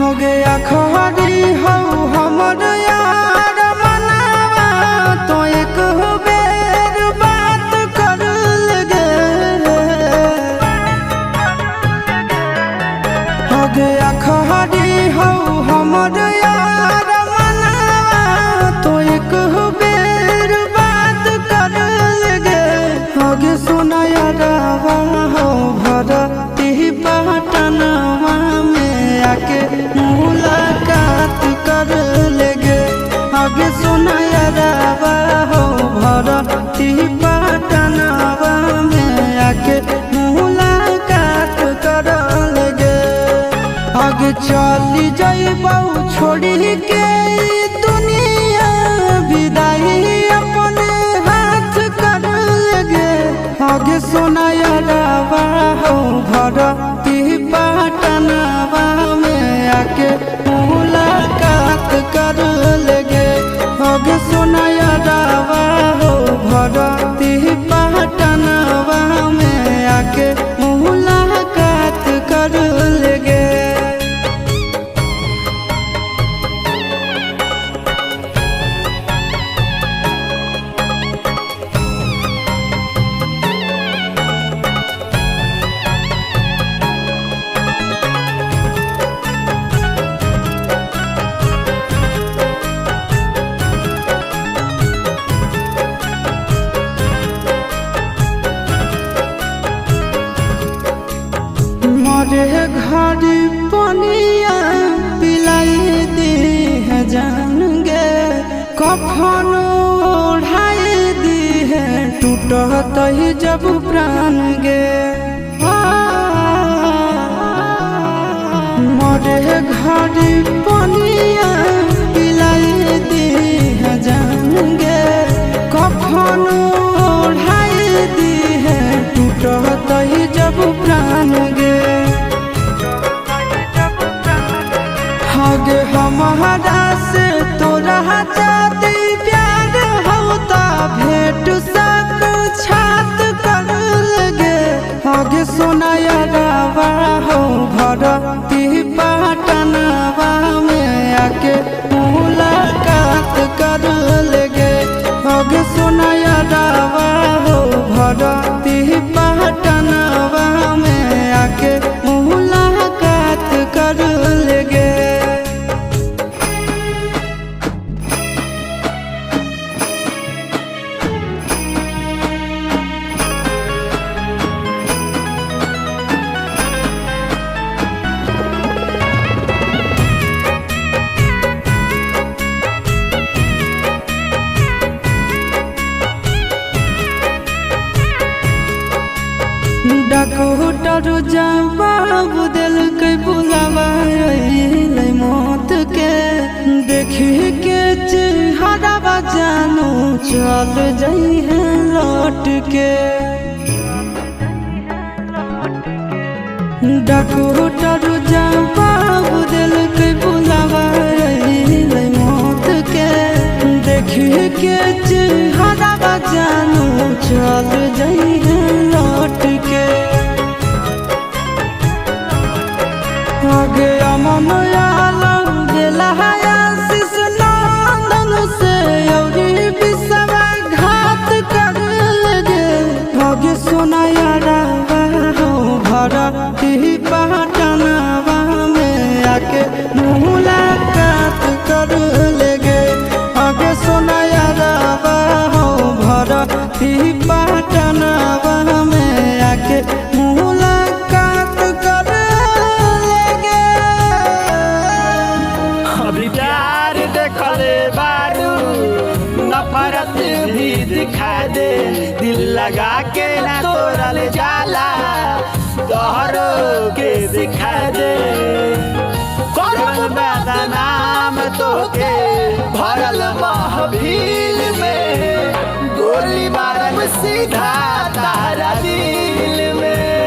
हो गया खरी हो हमर यार मनावा तो एक बेर बात कर लगे। हो गया खरी हो हमर यार मनावा तो एक बेर बात कर लगे। हो गे सोना यारवा हो भरती पटनवा में आके मुलाकात कर लेगे। आगे सोना यारवा हो भरती पटनवा में आके मुलाकात कर लेगे। आगे चली जाइबौ छोड़ी के दुनिया विदाई अपने हाथ कर लेगे। आगे सोना यारवा हो भरती पटनवा में आके मुलाकात कर लेगे। आगे सोना यारवा हो भरती पटनवा में आके मुलाकात कर लेगे। मरे घड़ी पनिया पिलाई दी है जान गे। कफन ओढ़ाई दी है टूटत ही जब प्राण गे। मरे घड़ी पनिया पिलाई दी है जान गे। कफन ओढ़ाई दी है टूटत ही जब प्राण गे। आगे हमारा से तोरा जाती प्यार होता भेंट साक्षात कर लगे। आगे सोना यारवा हो भरती पटनवा में आके मुलाकात कर लेगे। आगे सोना यारवा हो भरती पटनवा में आके मुलाकात कर लेगे। डॉक्टर जवाब दिल के बुलावा अइलै मौत के। देखी के चेहरा जानू चल जाई है लौट के। डॉक्टर जवाब दिल के बुलावा अइलै मौत के। देखी के चेहरा जानू चल जाई है लौट के। आगे अमन आलम गेला आशीष नंदन से औरी विश्वासघात कर लगे। आगे सोना यारवा हो भरती पटनवा में आके मुलाकात कर लेगे। आगे सोना यारवा हो भरती पटनवा में आके मुलाकात कर लेगे। अभी प्यार देखले बारू नफरत भी दिखा दे। दिल लगा के ना तोड़ल जाला तोहरो के दिखा दे। करल बदनाम तोके भरल महफिल में गोली मारल सीधा